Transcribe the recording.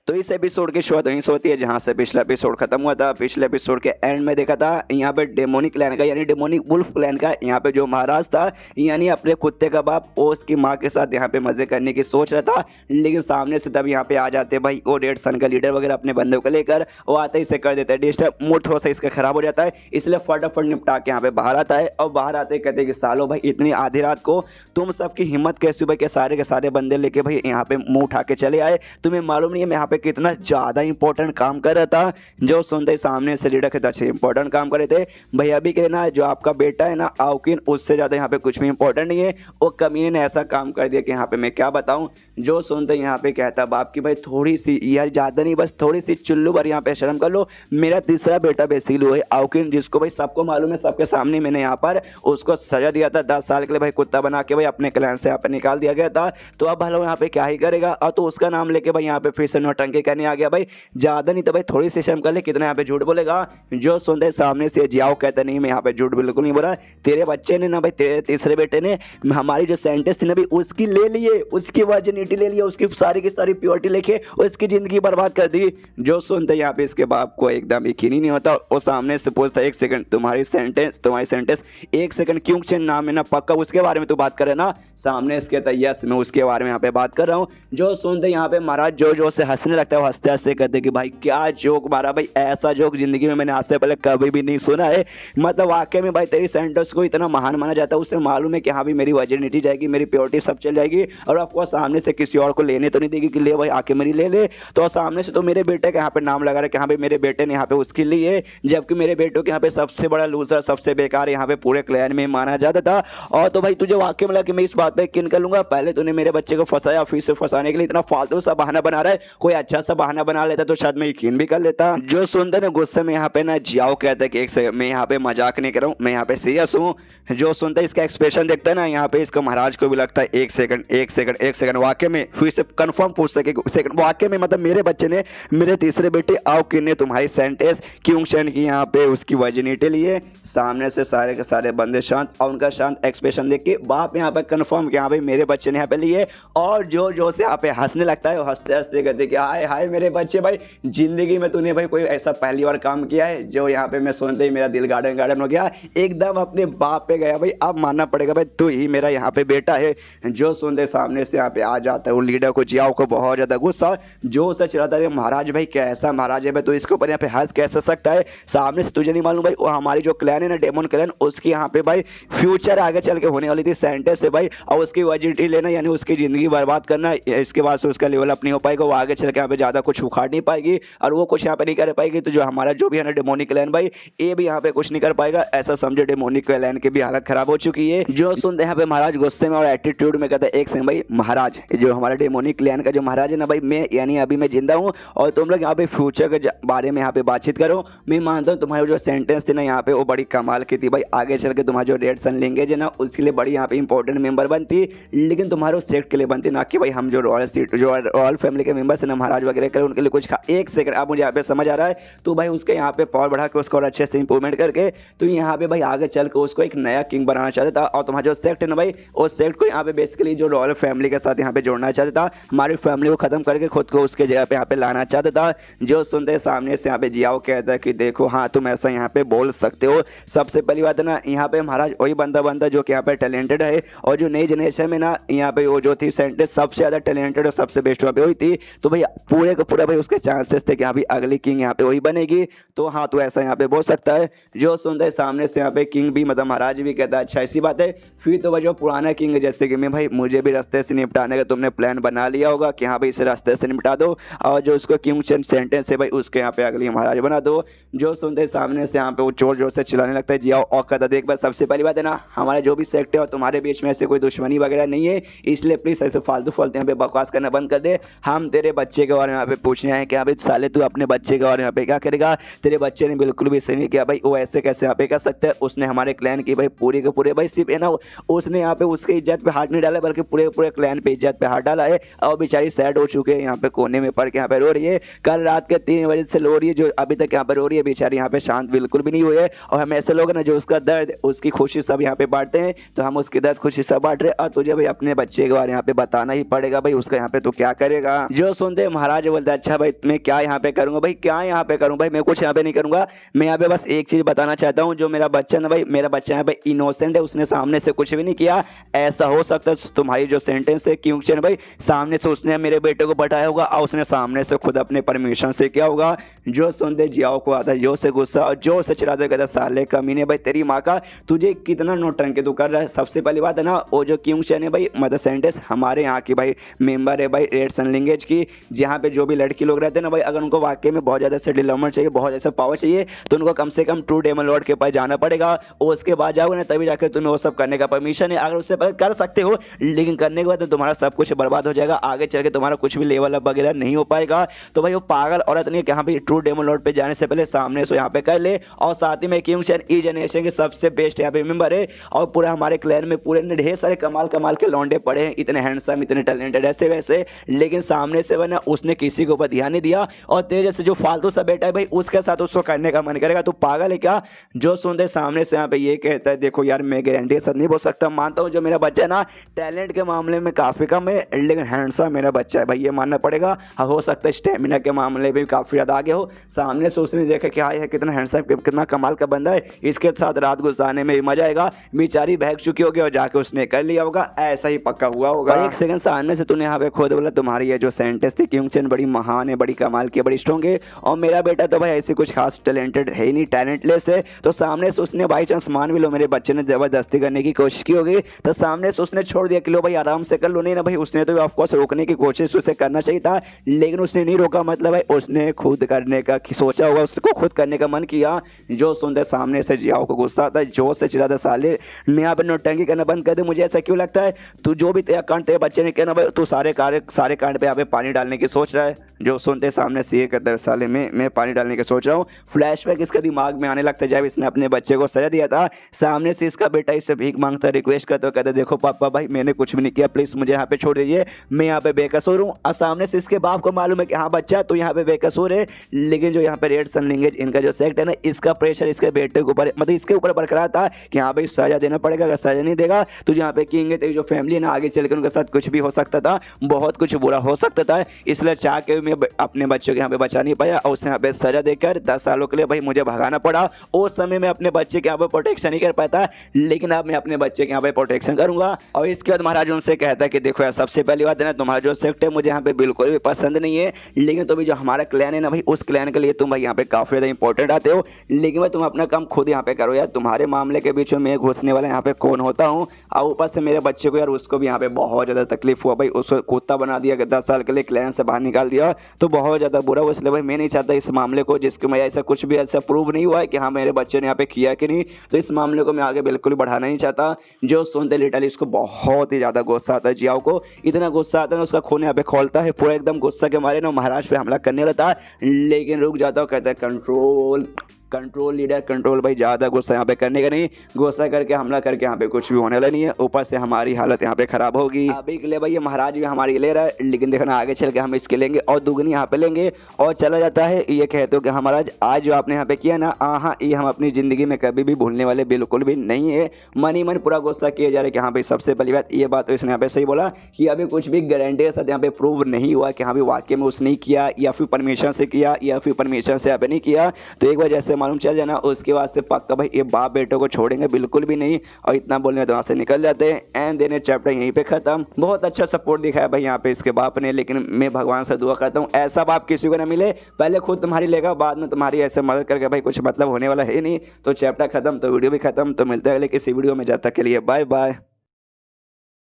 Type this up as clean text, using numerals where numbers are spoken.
तो इस एपिसोड की शुरुआत वहीं से होती है जहां से पिछला एपिसोड खत्म हुआ था। पिछले एपिसोड के एंड में देखा था यहाँ पे डेमोनिक क्लैन का यानी डेमोनिक वुल्फ क्लैन का यहाँ पे जो महाराज था यानी अपने कुत्ते का बाप वो उसकी माँ के साथ यहाँ पे मजे करने की सोच रहा था, लेकिन सामने से तब यहाँ पे आ जाते भाई वो रेड सन का लीडर वगैरह अपने बंदों को लेकर। वो आते ही से कर देते हैं डिस्टर्ब, मूड थोड़ा सा इसका खराब हो जाता है, इसलिए फटाफट निपटा के यहाँ पे बाहर आता है। और बाहर आते ही कहते हैं कि सालो भाई इतनी आधी रात को तुम सबकी हिम्मत कैसी भाई के सारे बंदे लेके भाई यहाँ पे मुंह उठा के चले आए, तुम्हें मालूम नहीं है मैं यहाँ पे कितना ज़्यादा इंपॉर्टेंट काम कर रहा था। जो सुनते ही सामने से लीडर कहता अच्छे इंपॉर्टेंट काम कर रहे थे भाई, अभी के ना जो आपका बेटा है ना आउकिन उससे ज़्यादा यहाँ पे कुछ भी इंपॉर्टेंट नहीं है। वो कमीने ने ऐसा काम कर दिया कि यहाँ पे मैं क्या बताऊँ। जो सुनते यहाँ पे कहता बाप की भाई थोड़ी सी यार ज़्यादा नहीं बस थोड़ी सी चुल्लू भर यहाँ पे शर्म कर लो, मेरा तीसरा बेटा बेसिलू है आउकिन, जिसको भाई सबको मालूम है, सबके सामने मैंने यहाँ पर उसको सजा दिया था 10 साल के लिए भाई कुत्ता बना के भाई अपने क्लैन से यहाँ पे निकाल दिया गया था। तो अब भला यहाँ पे क्या ही करेगा, और तो उसका नाम लेके भाई यहाँ पे फिर से नौटंकी करने आ गया भाई, ज़्यादा नहीं तो भाई थोड़ी सी शर्म कर ले, कितना यहाँ पे झूठ बोलेगा। जो सुनते सामने से जियाओ कहते नहीं मैं यहाँ पे झूठ बिल्कुल नहीं बोला, तेरे बच्चे ने ना भाई तेरे तीसरे बेटे ने हमारी जो साइंटिस्ट थी ना भाई उसकी ले लिए, उसकी वर्जिनिटी ले लिया, उसकी सारी की सारी प्योरिटी लेके उसकी ज़िंदगी बर्बाद कर दी। जो सुनते यहाँ पे इसके बाप को एकदम यकीन ही नहीं होता, वो सामने से पूछता एक सेकंड तुम्हारी सेंटेंस एक सेकंड क्यों चेंज नाम है ना पक्का उसके बारे में तू बात करे ना। सामने इसके यस मैं उसके बारे में यहाँ पे बात कर रहा हूँ। जो सुनते यहाँ पे महाराज जो से हंसने लगता है, हंसते हंसते कहते कि भाई क्या जोक मारा भाई, ऐसा जोक जिंदगी में मैंने आज से पहले कभी भी नहीं सुना है। मतलब वाकई में भाई तेरी सेंटेंस को इतना महान माना जाता है, उसे मालूम है कि हाँ भाई मेरी वर्जिनिटी जाएगी, मेरी प्योरिटी सब चल जाएगी, और आपको सामने से किसी और को लेने तो नहीं देगी कि ले भाई आके मेरी ले ले। तो सामने से तो मेरे बेटे के यहाँ पे नाम लगा रहा है कि हाँ भाई मेरे बेटे ने यहाँ पे उसके लिए, जबकि मेरे बेटों के यहाँ पे सबसे बड़ा लूजर सबसे बेकार यहाँ पे पूरे क्लैन में माना जाता था। और तो भाई तुझे वाकई में लगा कि मैं इस बात पे यकीन कर लूंगा, पहले तूने मेरे बच्चे को फंसाया, फिर से फंसाने के लिए इतना फालतू सा बहाना बना रहा है, कोई अच्छा सा बहाना बना लेता तो शायद मैं यकीन भी कर लेता। जो सुनते ना गुस्से में यहाँ पे ना जियाओ कहता है कि एक सेकंड मैं यहाँ पे मजाक नहीं कर रहा हूँ, मैं यहाँ पे सीरियस हूँ। जो सुनता है इसका एक्सप्रेशन देखता है ना यहाँ पे इसको महाराज को भी लगता है एक सेकंड वाकई में, फिर से कंफर्म पूछता है कि सेकंड वाकई में मतलब मेरे बच्चे ने मेरे तीसरे बेटे आउकिन ने तुम्हारी सेंटेंस क्यों चेंज की यहाँ पे उसकी वर्जिनिटी लिए। सामने से सारे के सारे बंदे शांत, और उनका शांत एक्सप्रेशन देख के बाप यहाँ पे कंफर्म कि हाँ भाई मेरे बच्चे ने यहाँ पे लिए। और जो से यहाँ पे हंसने लगता है, हंसते हंसते कहते कि हाय हाय मेरे बच्चे भाई जिंदगी में तूने भाई कोई ऐसा पहली बार काम किया है। जो यहाँ पे मैं सुनते ही मेरा दिल गार्डन हो गया, एकदम अपने बाप पे गया भाई, अब मानना पड़ेगा भाई तू ही मेरा यहाँ पे बेटा है। जो सुनते सामने से यहाँ पे आ जाता है वो लीडर को जियाओ को बहुत ज्यादा गुस्सा, जो सच रहा था महाराज भाई कैसा महाराज है भाई, तो इसके ऊपर यहाँ पे हंस कैसे सकता है। सामने से तुझे नहीं मालूम भाई वो हमारी जो क्लैन है ना डेमन क्लैन, उसकी यहाँ पे भाई फ्यूचर आगे चल के होने वाली थी साइंटिस्ट से भाई, और उसकी वर्जिनिटी लेना यानी उसकी जिंदगी बर्बाद करना, इसके बाद से उसका लेवल अप नहीं हो पाएगा, वो आगे चल के यहाँ पे ज्यादा कुछ उखाड़ नहीं पाएगी और वो कुछ यहाँ पे नहीं कर पाएगी। तो जो हमारा जो भी है ना डेमोनिक क्लैन भाई ये भी यहाँ पे कुछ नहीं कर पाएगा, ऐसा समझो डेमोनिक क्लैन की भी हालत खराब हो चुकी है। जो सुनते हैं यहाँ पे महाराज गुस्से में और एटीट्यूड में कहता है एक सेकंड भाई महाराज, जो हमारा डेमोनिक क्लैन का जो महाराज है ना भाई मैं यानी अभी मैं जिंदा हूँ और तुम लोग यहाँ पे फ्यूचर के बारे में यहाँ पे बातचीत करो। मैं मानता हूँ तुम्हारी जो सेंटेंस थी ना यहाँ पे वो बड़ी कमाल की थी भाई, आगे चल के तुम्हारा जो रेड सन लिंगेज है ना उसके लिए बड़ी यहाँ पे इंपॉर्टेंट मेंबर बनती, लेकिन तुम्हारे सेक्ट के लिए बनती, ना कि भाई हम जो रॉयल फैमिली के मेंबर्स है ना महाराज वगैरह करें उनके लिए कुछ एक सेकंड अब मुझे यहाँ पे समझ आ रहा है। तो भाई उसके यहाँ पे पावर बढ़ा के उसको और अच्छे से इंप्रूवमेंट करके तो यहाँ पे भाई आगे चल के उसको एक नया किंग बनाना चाहता था। और तुम्हारा जो सेक्ट है ना भाई उस सेक्ट को यहाँ पे बेसिकली जो रॉयल फैमिली के साथ यहाँ पे जोड़ना चाहता था, हमारी फैमिली को खत्म करके खुद को उसके जगह पे यहाँ पे लाना चाहता था। जो सुनते सामने से यहाँ पे जियाओ कहता है कि देखो हाँ तुम ऐसा यहाँ पे बोल सकते हो। सबसे पहली बात है ना यहाँ पे महाराज वही बंदा जो कि यहाँ पे टैलेंटेड है, और जो नई जनरेशन में ना यहाँ पे वो जो थी साइंटिस्ट सबसे ज़्यादा टैलेंटेड और सबसे बेस्ट वहाँ पे वही थी। तो भाई पूरे का पूरा भाई उसके चांसेस थे कि हाँ भाई अगली किंग यहाँ पे वही बनेगी, तो हाँ तो ऐसा यहाँ पे बोल सकता है। जो सुनते सामने से यहाँ पे किंग भी मतलब महाराज भी कहता है अच्छा ऐसी बात है। फिर तो भाई जो पुराना किंग है जैसे कि मैं भाई मुझे भी रास्ते से निपटाने का तुमने प्लान बना लिया होगा कि हाँ भाई इसे रास्ते से निपटा दो, और जो उसको किंग चेंज सेंटेंस है भाई उसके यहाँ पे अगली महाराज बना दो। जो सुनते सामने से यहाँ पे वो जोर जोर से चिल्लाने लगता है जियाओ और कहता देख बस सबसे पहली बात है ना हमारे जो भी सेक्ट है और तुम्हारे बीच में ऐसे कोई दुश्मनी वगैरह नहीं है, इसलिए प्लीज़ ऐसे फालतू यहाँ पे बकवास करना बंद कर दे। हम तेरे बच्चे के बारे में यहाँ पे पूछने आए कि भाई साले तू अपने बच्चे के बारे में यहाँ पे क्या करेगा, तेरे बच्चे ने बिल्कुल भी सही नहीं किया भाई, वो ऐसे कैसे यहाँ पे कर सकता है। उसने हमारे क्लैन की भाई पूरे के पूरे भाई सिर्फ है ना उसने यहाँ पे उसके इज्जत पे हाथ नहीं डाला बल्कि पूरे क्लैन पे इज्जत पे हाथ डाला है, और बेचारी सैड हो चुके हैं यहाँ पे कोने में पड़ के यहाँ पे रो रही है। कल रात के 3 बजे से रो रही है, जो अभी तक यहाँ पे रो रही है बेचारी यहाँ पे शांत बिल्कुल भी नहीं हुई है। और हम ऐसे लोग ना जो उसका दर्द उसकी खुशी सब यहाँ पे बांटते हैं, तो हम उसकी दर्द खुशी सब बांट रहे। और तुझे भाई अपने बच्चे के बारे यहाँ पे बताना ही पड़ेगा भाई उसका यहाँ पे तो क्या करेगा। जो सुनते महाराज बोलता है अच्छा भाई मैं क्या यहाँ पे करूँगा, भाई क्या यहाँ पे करूँ, भाई मैं कुछ यहाँ पे नहीं करूँगा, मैं यहाँ पे बस एक चीज़ बताना चाहता हूँ, जो मेरा बच्चा ना भाई, मेरा बच्चा यहाँ पे इनोसेंट है, उसने सामने से कुछ भी नहीं किया। ऐसा हो सकता है तुम्हारी जो सेंटेंस है क्योंकि भाई सामने से उसने मेरे बेटे को बताया होगा और उसने सामने से खुद अपने परमिशन से किया होगा। जो सुनते जियाओ को आता है जो से गुस्सा और जो से चिढ़ाते कहता साले कमीने भाई तेरी माँ का, तुझे कितना नौटंकी तू कर रहा है। सबसे पहली बात है ना, वो जो क्योंकि है भाई मदर सेंटेंस हमारे यहाँ की भाई मेंबर है भाई रेड्स एंड लिंगेज की, जहाँ पे जो भी लड़की लोग रहते हैं ना भाई, अगर उनको वाकई में बहुत ज़्यादा से डेवलपमेंट चाहिए, बहुत ज़्यादा पावर चाहिए, तो उनको कम से कम ट्रू डेमन लॉर्ड के पास जाना पड़ेगा और उसके बाद जाओगे ना तभी जाकर तुम्हें वो सब करने का परमिशन है। अगर उससे पहले कर सकते हो, लेकिन करने के बाद तो तुम्हारा सब कुछ बर्बाद हो जाएगा, आगे चल के तुम्हारा कुछ भी लेवल अप वगैरह नहीं हो पाएगा। तो भाई वो पागल औरत नहीं, यहाँ पे ट्रू डेमन लॉर्ड पे जाने से पहले सामने से यहाँ पे कर ले। और साथ ही में किंग ई जनरेशन के सबसे बेस्ट यहाँ पे मेंबर है और पूरा हमारे क्लैन में पूरे ढेर सारे कमाल कमाल के लौंडे पड़े हैं, इतने हैंडसम इतने टैलेंटेड ऐसे वैसे, लेकिन सामने से वह ना उसने किसी को ऊपर ध्यान नहीं दिया। और तेरे जैसे जो फालतू सा बेटा है भाई उसके साथ उसको करने का मन करेगा, तो पागल है क्या। जो सुनते सामने से यहाँ पे ये कहता है देखो यार मैं गारंटी के साथ नहीं बोल सकता, मानता हूँ जो मेरा बच्चा है ना टैलेंट के मामले में काफ़ी कम है, लेकिन हैंडसम मेरा बच्चा है भाई, ये मानना पड़ेगा। हाँ हो सकता है स्टेमिना के मामले में भी काफ़ी ज़्यादा आगे हो। सामने से उसने देखा कि हाँ है कितना हैंडसम कितना कमाल का बंदा है, इसके साथ रात गुजारने में भी मजा आएगा। बेचारी बहक चुकी होगी और जाके उसने कर लिया होगा, ऐसा ही पक्का हुआ होगा। एक सेकंड सामने से तूने यहाँ पे खुद बोला तुम्हारी ये जो सेंटेंस थी क्योंकि बड़ी महान है, बड़ी कमाल की, बड़ी स्ट्रॉन्ग है, और मेरा बेटा तो भाई ऐसे कुछ खास टैलेंटेड है ही नहीं, टैलेंटलेस है। तो सामने से उसने बाई चांस मान भी लो मेरे बच्चे ने जबरदस्ती करने की कोशिश की होगी, तो सामने से उसने छोड़ दिया कि लो भाई आराम से कर लो, नहीं ना भाई उसने तो ऑफकोर्स रोकने की कोशिश उसे करना चाहिए था, लेकिन उसने नहीं रोका, मतलब भाई उसने खुद करने का सोचा होगा, उसको खुद करने का मन किया। जो सुनते सामने से जियाओ को गुस्सा आता है, जोर से चिल्लाता साले मैं यहाँ पर नौटंकी करना बंद कर दे, मुझे ऐसा क्यों लगता है तू जो भी तेरा कांड तेरे बच्चे ने किया ना भाई तू सारे कांड पे यहाँ पे पानी डालने की सोच रहा है। जो सुनते सामने से ये कहता है साले मैं पानी डालने की सोच रहा हूँ। फ्लैशबैक इसके दिमाग में आने लगता है जब इसने अपने बच्चे को सजा दिया था। सामने से इसका बेटा इससे भीख मांगता रिक्वेस्ट करता है, कहता है देखो पापा भाई मैंने कुछ भी नहीं किया, प्लीज़ मुझे यहाँ पे छोड़ दीजिए, मैं यहाँ पे बेकसूर हूँ। और सामने से इसके बाप को मालूम है कि हाँ बच्चा तो यहाँ पे बेकसूर है, लेकिन जो यहाँ पे रेड सन लिंगेज इनका जो सेक्ट है ना, इसका प्रेशर इसके बेटे के ऊपर मतलब इसके ऊपर बरकरार था कि हाँ भाई सजा देना पड़ेगा, अगर सजा नहीं देगा तो यहाँ पे किंग है तेरी जो फैमिली है ना आगे चल के उनके साथ कुछ भी हो सकता था, बहुत कुछ बुरा हो सकता था। इसलिए चाह के मैं अपने बच्चों को यहाँ पे बचा नहीं पाया और उसे यहाँ पे सजा देकर 10 सालों के लिए भाई मुझे भगाना पड़ा। उस समय मैं अपने बच्चे के यहाँ पे प्रोटेक्शन नहीं कर पाता, लेकिन अब मैं अपने बच्चे के यहाँ पे प्रोटेक्शन करूंगा। और इसके बाद महाराज उनसे कहता है कि देखो यार सबसे पहली बात है ना तुम्हारा जो सेक्ट है मुझे यहाँ पे बिल्कुल भी पसंद नहीं है, लेकिन तो भी जो हमारा क्लैन है ना भाई उस क्लैन के लिए तुम भाई यहाँ पे काफी ज़्यादा इंपॉर्टेंट आते हो, लेकिन भाई तुम अपना काम खुद यहाँ पे करो यार, तुम्हारे मामले के बीच में मैं घुसने वाला यहाँ पे कौन होता हूँ। और ऊपर से मेरे बच्चे को यार उसको भी यहाँ पे बहुत ज़्यादा तकलीफ हुआ भाई, उसको कुत्ता बना दिया, 10 साल के लिए क्लैन से बाहर निकाल दिया, तो बहुत ज़्यादा बुरा हुआ। इसलिए भाई मैं नहीं चाहता इस मामले को जिसके मैं ऐसा कुछ भी ऐसा प्रूव नहीं हुआ है कि हाँ मेरे बच्चे ने यहाँ पे किया कि नहीं, तो इस मामले को मैं आगे बिल्कुल बढ़ाना नहीं चाहता। जो सुनते लिटरली इसको बहुत ही ज़्यादा गुस्सा आता है, जियाओ को इतना गुस्सा आता है ना उसका खून यहाँ पे खोलता है, पूरा एकदम गुस्सा के मारे ना महाराज पे हमला करने लगता है, लेकिन रुक जाता है, कहता है कंट्रोल कंट्रोल लीडर कंट्रोल, भाई ज़्यादा गुस्सा यहाँ पे करने का नहीं, गुस्सा करके हमला करके यहाँ पे कुछ भी होने वाला नहीं है, ऊपर से हमारी हालत यहाँ पे खराब होगी। अभी के लिए भाई ये महाराज भी हमारी ले रहा है, लेकिन देखना आगे चल के हम इसके लेंगे और दुगनी यहाँ पे लेंगे। और चला जाता है ये कहते हो कि महाराज आज जो आपने यहाँ पे किया ना, हाँ ये हम अपनी ज़िंदगी में कभी भी भूलने वाले बिल्कुल भी नहीं है। मन ही मन पूरा गुस्सा किया जा रहा है कि हाँ भाई सबसे पहली बात ये बात तो इसने यहाँ पे सही बोला कि अभी कुछ भी गारंटी के साथ यहाँ पे प्रूव नहीं हुआ कि हाँ भाई वाकई में उसने किया या फिर परमिशन से किया या फिर परमिशन से यहाँ पे नहीं किया, तो एक बार जैसे मालूम चल जाना उसके बाद से पक्का भाई ये बाप बेटों को छोड़ेंगे बिल्कुल भी नहीं। और इतना बोलने तो वहाँ से निकल जाते हैं एंड देन चैप्टर यहीं पे खत्म। बहुत अच्छा सपोर्ट दिखाया भाई यहाँ पे इसके बाप ने, लेकिन मैं भगवान से दुआ करता हूँ ऐसा बाप किसी को ना मिले, पहले खुद तुम्हारी लेगा बाद में तुम्हारी ऐसे मदद करके भाई कुछ मतलब होने वाला है नहीं। तो चैप्टर खत्म तो वीडियो भी खत्म, तो मिलते हैं अगले किसी वीडियो में, जब तक के लिए बाय बाय।